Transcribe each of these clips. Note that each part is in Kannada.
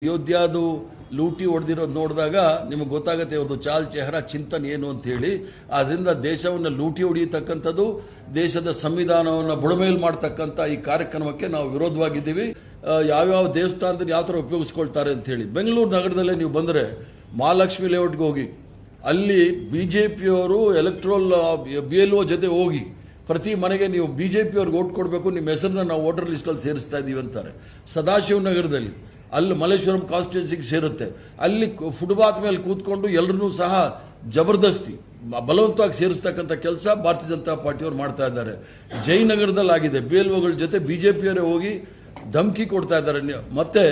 ಅಯೋಧ್ಯದು ಲೂಟಿ ಹೊಡೆದಿರೋದು ನೋಡಿದಾಗ ನಿಮಗೆ ಗೊತ್ತಾಗುತ್ತೆ ಇವ್ರದ್ದು ಚಾಲ್ ಚೆಹರಾ ಚಿಂತನೆ ಏನು ಅಂತ ಹೇಳಿ. ಆದ್ರಿಂದ ದೇಶವನ್ನು ಲೂಟಿ ಹೊಡೆಯತಕ್ಕಂಥದ್ದು, ದೇಶದ ಸಂವಿಧಾನವನ್ನು ಬುಡಮೇಲು ಮಾಡ್ತಕ್ಕಂಥ ಈ ಕಾರ್ಯಕ್ರಮಕ್ಕೆ ನಾವು ವಿರೋಧವಾಗಿದ್ದೀವಿ. ಯಾವ್ಯಾವ ದೇವಸ್ಥಾನದಲ್ಲಿ ಯಾವ ಥರ ಉಪಯೋಗಿಸ್ಕೊಳ್ತಾರೆ ಅಂತ ಹೇಳಿ. ಬೆಂಗಳೂರು ನಗರದಲ್ಲೇ ನೀವು ಬಂದರೆ ಮಹಾಲಕ್ಷ್ಮಿ ಲೇಔಟ್ಗೆ ಹೋಗಿ, ಅಲ್ಲಿ ಬಿಜೆಪಿಯವರು ಎಲೆಕ್ಟ್ರೋಲ್ BLO ಜೊತೆ ಹೋಗಿ ಪ್ರತಿ ಮನೆಗೆ ನೀವು ಬಿಜೆಪಿಯವ್ರಿಗೆ ಓಟ್ ಕೊಡಬೇಕು, ನಿಮ್ಮ ಹೆಸರನ್ನ ನಾವು ವೋಟರ್ ಲಿಸ್ಟಲ್ಲಿ ಸೇರಿಸ್ತಾ ಇದ್ದೀವಿ ಅಂತಾರೆ. ಸದಾಶಿವನಗರದಲ್ಲಿ ಅಲ್ಲಿ ಮಲ್ಲೇಶ್ವರಂ ಕಾನ್ಸ್ಟಿಟ್ಯೂನ್ಸಿಗೆ ಸೇರುತ್ತೆ, ಅಲ್ಲಿ ಫುಟ್ಪಾತ್ ಮೇಲೆ ಕೂತ್ಕೊಂಡು ಎಲ್ಲರನ್ನೂ ಸಹ ಜಬರ್ದಸ್ತಿ ಬಲವಂತವಾಗಿ ಸೇರಿಸ್ತಕ್ಕಂಥ ಕೆಲಸ ಭಾರತೀಯ ಜನತಾ ಪಾರ್ಟಿಯವರು ಮಾಡ್ತಾ ಇದ್ದಾರೆ. ಜಯನಗರದಲ್ಲಿ ಆಗಿದೆ, BLOಗಳ ಜೊತೆ ಬಿಜೆಪಿಯವರೇ ಹೋಗಿ ಧಮಕಿ ಕೊಡ್ತಾ ಇದ್ದಾರೆ. ಮತ್ತೆ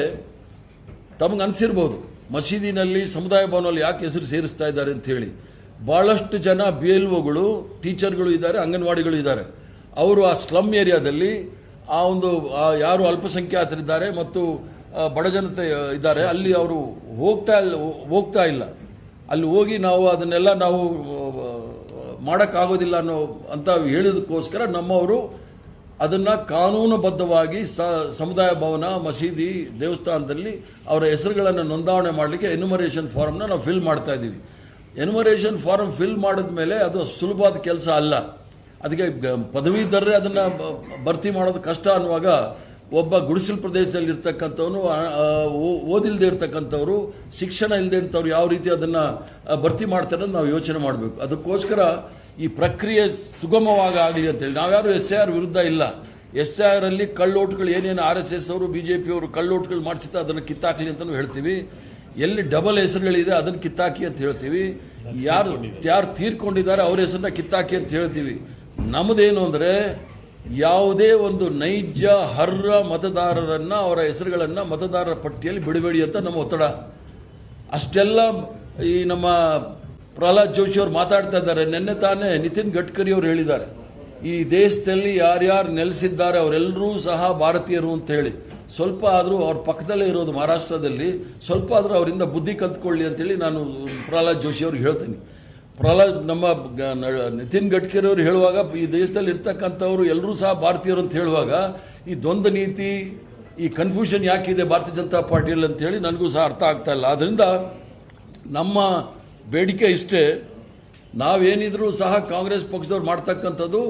ತಮಗೆ ಅನಿಸಿರ್ಬೋದು ಮಸೀದಿನಲ್ಲಿ ಸಮುದಾಯ ಭವನದಲ್ಲಿ ಯಾಕೆ ಹೆಸರು ಸೇರಿಸ್ತಾ ಇದ್ದಾರೆ ಅಂತ ಹೇಳಿ. ಬಹಳಷ್ಟು ಜನ BLOಗಳು ಟೀಚರ್ಗಳು ಇದ್ದಾರೆ, ಅಂಗನವಾಡಿಗಳು ಇದ್ದಾರೆ. ಅವರು ಆ ಸ್ಲಮ್ ಏರಿಯಾದಲ್ಲಿ ಆ ಒಂದು ಯಾರು ಅಲ್ಪಸಂಖ್ಯಾತರಿದ್ದಾರೆ ಮತ್ತು ಬಡ ಜನತೆ ಇದ್ದಾರೆ, ಅಲ್ಲಿ ಅವರು ಹೋಗ್ತಾ ಇಲ್ಲ. ಅಲ್ಲಿ ಹೋಗಿ ನಾವು ಅದನ್ನೆಲ್ಲ ನಾವು ಮಾಡೋಕ್ಕಾಗೋದಿಲ್ಲ ಅಂತ ಹೇಳಿದಕ್ಕೋಸ್ಕರ ನಮ್ಮವರು ಅದನ್ನ ಕಾನೂನುಬದ್ಧವಾಗಿ ಸಮುದಾಯ ಭವನ, ಮಸೀದಿ, ದೇವಸ್ಥಾನದಲ್ಲಿ ಅವರ ಹೆಸರುಗಳನ್ನು ನೋಂದಾವಣೆ ಮಾಡಲಿಕ್ಕೆ ಎನ್ಯುಮರೇಷನ್ ಫಾರ್ಮ್ನ ನಾವು ಫಿಲ್ ಮಾಡ್ತಾ ಇದ್ದೀವಿ. ಎನ್ಯುಮರೇಷನ್ ಫಾರ್ಮ್ ಫಿಲ್ ಮಾಡಿದ ಮೇಲೆ ಅದು ಸುಲಭವಾದ ಕೆಲಸ ಅಲ್ಲ. ಅದಕ್ಕೆ ಪದವೀಧರರೇ ಅದನ್ನ ಭರ್ತಿ ಮಾಡೋದು ಕಷ್ಟ ಅನ್ನುವಾಗ ಒಬ್ಬ ಗುಡಿಸಲು ಪ್ರದೇಶದಲ್ಲಿ ಇರ್ತಕ್ಕಂಥವನು, ಓದಿಲ್ಲದೆ ಇರ್ತಕ್ಕಂಥವ್ರು, ಶಿಕ್ಷಣ ಇಲ್ಲದೆ ಇರ್ತವ್ರು ಯಾವ ರೀತಿ ಅದನ್ನ ಭರ್ತಿ ಮಾಡ್ತಾರೆ ಅಂತ ನಾವು ಯೋಚನೆ ಮಾಡಬೇಕು. ಅದಕ್ಕೋಸ್ಕರ ಈ ಪ್ರಕ್ರಿಯೆ ಸುಗಮವಾಗಿ ಆಗಲಿ ಅಂತೇಳಿ ನಾವ್ಯಾರು SIR ವಿರುದ್ಧ ಇಲ್ಲ. SIR ಅಲ್ಲಿ ಕಳ್ಳೋಟ್ಗಳು ಏನೇನು RSS ಅವರು BJP ಅವರು ಕಳ್ಳೋಟ್ಗಳು ಮಾಡಿಸುತ್ತಾ ಅದನ್ನು ಕಿತ್ತಾಕಲಿ ಅಂತ ಹೇಳ್ತೀವಿ. ಎಲ್ಲಿ ಡಬಲ್ ಹೆಸರುಗಳಿದೆ ಅದನ್ನು ಕಿತ್ತಾಕಿ ಅಂತ ಹೇಳ್ತೀವಿ. ಯಾರು ತೀರ್ಕೊಂಡಿದ್ದಾರೆ ಅವ್ರ ಹೆಸರನ್ನ ಕಿತ್ತಾಕಿ ಅಂತ ಹೇಳ್ತೀವಿ. ನಮ್ಮದೇನು ಅಂದ್ರೆ ಯಾವುದೇ ಒಂದು ನೈಜ ಅರ್ಹ ಮತದಾರರನ್ನ ಅವರ ಹೆಸರುಗಳನ್ನ ಮತದಾರರ ಪಟ್ಟಿಯಲ್ಲಿ ಬಿಡಬೇಡಿ ಅಂತ ನಮ್ಮ ಒತ್ತಡ. ಅಷ್ಟೆಲ್ಲ ಈ ನಮ್ಮ ಪ್ರಹ್ಲಾದ್ ಜೋಶಿ ಅವರು ಮಾತಾಡ್ತಾ ಇದ್ದಾರೆ. ನಿನ್ನೆ ತಾನೇ ನಿತಿನ್ ಗಡ್ಕರಿ ಅವರು ಹೇಳಿದ್ದಾರೆ, ಈ ದೇಶದಲ್ಲಿ ಯಾರ್ಯಾರು ನೆಲೆಸಿದ್ದಾರೆ ಅವರೆಲ್ಲರೂ ಸಹ ಭಾರತೀಯರು ಅಂತ ಹೇಳಿ. ಸ್ವಲ್ಪ ಆದರೂ ಅವ್ರ ಪಕ್ಕದಲ್ಲೇ ಇರೋದು ಮಹಾರಾಷ್ಟ್ರದಲ್ಲಿ, ಸ್ವಲ್ಪ ಆದರೂ ಅವರಿಂದ ಬುದ್ಧಿ ಕಲ್ತ್ಕೊಳ್ಳಿ ಅಂತೇಳಿ ನಾನು ಪ್ರಹ್ಲಾದ್ ಜೋಶಿ ಅವ್ರಿಗೆ ಹೇಳ್ತೀನಿ. ನಮ್ಮ ನಿತಿನ್ ಗಡ್ಕರಿ ಅವರು ಹೇಳುವಾಗ ಈ ದೇಶದಲ್ಲಿ ಇರ್ತಕ್ಕಂಥವ್ರು ಎಲ್ಲರೂ ಸಹ ಭಾರತೀಯರು ಅಂತ ಹೇಳುವಾಗ ಈ ದ್ವಂದ್ವ ನೀತಿ, ಈ ಕನ್ಫ್ಯೂಷನ್ ಯಾಕಿದೆ ಭಾರತೀಯ ಜನತಾ ಪಾರ್ಟಿಯಲ್ಲಿ ಅಂತ ಹೇಳಿ ನನಗೂ ಸಹ ಅರ್ಥ ಆಗ್ತಾ ಇಲ್ಲ. ಆದ್ರಿಂದ ನಮ್ಮ ಬೇಡಿಕೆ ಇಷ್ಟೇ, ನಾವೇನಿದ್ರೂ ಸಹ ಕಾಂಗ್ರೆಸ್ ಪಕ್ಷದವ್ರು ಮಾಡ್ತಕ್ಕಂಥದ್ದು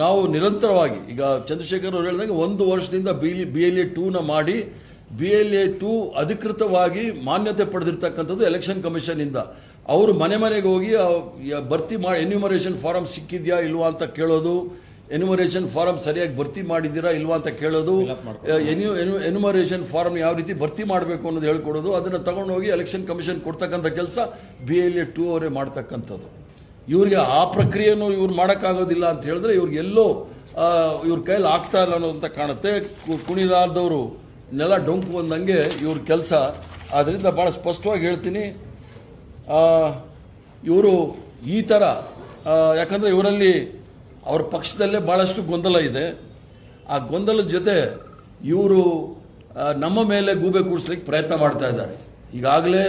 ನಾವು ನಿರಂತರವಾಗಿ, ಈಗ ಚಂದ್ರಶೇಖರ್ ಅವರು ಹೇಳಿದಾಗ 1 ವರ್ಷದಿಂದ BLA 2ನ ಮಾಡಿ, BLA 2 ಅಧಿಕೃತವಾಗಿ ಮಾನ್ಯತೆ ಪಡೆದಿರ್ತಕ್ಕಂಥದ್ದು ಎಲೆಕ್ಷನ್ ಕಮಿಷನ್ ಇಂದ. ಅವರು ಮನೆಗೆ ಹೋಗಿ ಭರ್ತಿ ಮಾಡಿ ಎನ್ಯುಮರೇಷನ್ ಫಾರಂ ಸಿಕ್ಕಿದ್ಯಾ ಇಲ್ವಾ ಅಂತ ಕೇಳೋದು, ಎನ್ಯುಮರೇಷನ್ ಫಾರಂ ಸರಿಯಾಗಿ ಭರ್ತಿ ಮಾಡಿದ್ದೀರಾ ಇಲ್ವಾ ಅಂತ ಕೇಳೋದು, ಎನ್ಯುಮರೇಷನ್ ಫಾರಂ ಯಾವ ರೀತಿ ಭರ್ತಿ ಮಾಡಬೇಕು ಅನ್ನೋದು ಹೇಳ್ಕೊಡೋದು, ಅದನ್ನು ತಗೊಂಡೋಗಿ ಎಲೆಕ್ಷನ್ ಕಮಿಷನ್ ಕೊಡ್ತಕ್ಕಂಥ ಕೆಲಸ BLA 2 ಅವರೇ ಮಾಡ್ತಕ್ಕಂಥದ್ದು. ಇವ್ರಿಗೆ ಆ ಪ್ರಕ್ರಿಯೆಯನ್ನು ಇವ್ರು ಮಾಡೋಕ್ಕಾಗೋದಿಲ್ಲ ಅಂತ ಹೇಳಿದ್ರೆ ಇವ್ರಿಗೆಲ್ಲೋ ಇವ್ರ ಕೈಯಲ್ಲಿ ಆಗ್ತಾ ಇಲ್ಲ ಅನ್ನೋದಂತ ಕಾಣುತ್ತೆ. ಕುಣಿಲಾರ್ದವರು ನೆಲ ಡೊಂಕು ಬಂದಂಗೆ ಇವ್ರ ಕೆಲಸ. ಆದ್ರಿಂದ ಬಹಳ ಸ್ಪಷ್ಟವಾಗಿ ಹೇಳ್ತೀನಿ, ಇವರು ಈ ಥರ ಯಾಕಂದ್ರೆ ಇವರಲ್ಲಿ ಅವ್ರ ಪಕ್ಷದಲ್ಲೇ ಬಹಳಷ್ಟು ಗೊಂದಲ ಇದೆ. ಆ ಗೊಂದಲದ ಜೊತೆ ಇವರು ನಮ್ಮ ಮೇಲೆ ಗೂಬೆ ಕೂಡಿಸ್ಲಿಕ್ಕೆ ಪ್ರಯತ್ನ ಮಾಡ್ತಾ ಇದ್ದಾರೆ. ಈಗಾಗಲೇ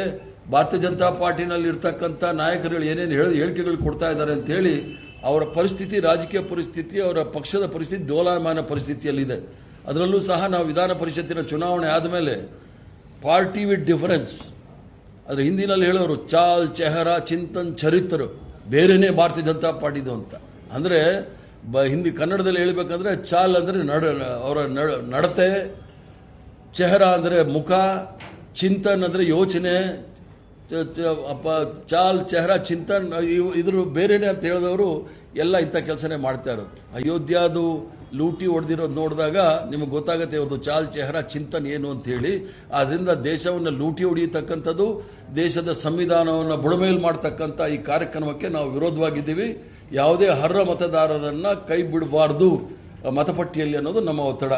ಭಾರತೀಯ ಜನತಾ ಪಾರ್ಟಿನಲ್ಲಿ ಇರ್ತಕ್ಕಂಥ ನಾಯಕರುಗಳು ಏನೇನು ಹೇಳಿಕೆಗಳು ಕೊಡ್ತಾ ಇದ್ದಾರೆ ಅಂತ ಹೇಳಿ ಅವರ ಪರಿಸ್ಥಿತಿ, ರಾಜಕೀಯ ಪರಿಸ್ಥಿತಿ, ಅವರ ಪಕ್ಷದ ಪರಿಸ್ಥಿತಿ ಡೋಲಾಯಮಾನ ಪರಿಸ್ಥಿತಿಯಲ್ಲಿದೆ. ಅದರಲ್ಲೂ ಸಹ ನಾವು ವಿಧಾನ ಪರಿಷತ್ತಿನ ಚುನಾವಣೆ ಆದಮೇಲೆ ಪಾರ್ಟಿ ವಿತ್ ಡಿಫರೆನ್ಸ್, ಅದ್ರ ಹಿಂದಿನಲ್ಲಿ ಹೇಳೋರು ಚಾಲ್ ಚೆಹರಾ ಚಿಂತನ್ ಚರಿತ್ರ ಬೇರೆನೇ ಭಾರತೀಯ ಜನತಾ ಪಾರ್ಟಿದು ಅಂತ. ಅಂದ್ರೆ ಹಿಂದಿ ಕನ್ನಡದಲ್ಲಿ ಹೇಳ್ಬೇಕಂದ್ರೆ ಚಾಲ್ ಅಂದ್ರೆ ಅವರ ನಡತೆ, ಚೆಹರಾ ಅಂದ್ರೆ ಮುಖ, ಚಿಂತನ್ ಅಂದ್ರೆ ಯೋಚನೆ, ಚಾಲ್ ಚೆಹರಾ ಚಿಂತನ್ ಇದ್ರ ಬೇರೆನೆ ಅಂತ ಹೇಳಿದವರು ಎಲ್ಲ ಇಂಥ ಕೆಲಸನೇ ಮಾಡ್ತಾ ಇರೋದು. ಅಯೋಧ್ಯದು ಲೂಟಿ ಹೊಡೆದಿರೋದು ನೋಡಿದಾಗ ನಿಮಗೆ ಗೊತ್ತಾಗುತ್ತೆ ಇವ್ರದ್ದು ಚಾಲ್ ಚೆಹರಾ ಚಿಂತನ್ ಏನು ಅಂತ ಹೇಳಿ. ಆದ್ರಿಂದ ದೇಶವನ್ನು ಲೂಟಿ ಹೊಡೆಯತಕ್ಕಂಥದ್ದು, ದೇಶದ ಸಂವಿಧಾನವನ್ನು ಬುಡಮೇಲು ಮಾಡ್ತಕ್ಕಂಥ ಈ ಕಾರ್ಯಕ್ರಮಕ್ಕೆ ನಾವು ವಿರೋಧವಾಗಿದ್ದೀವಿ. ಯಾವುದೇ ಅರ್ಹ ಮತದಾರರನ್ನ ಕೈ ಬಿಡಬಾರ್ದು ಮತಪಟ್ಟಿಯಲ್ಲಿ ಅನ್ನೋದು ನಮ್ಮ ಒತ್ತಡ.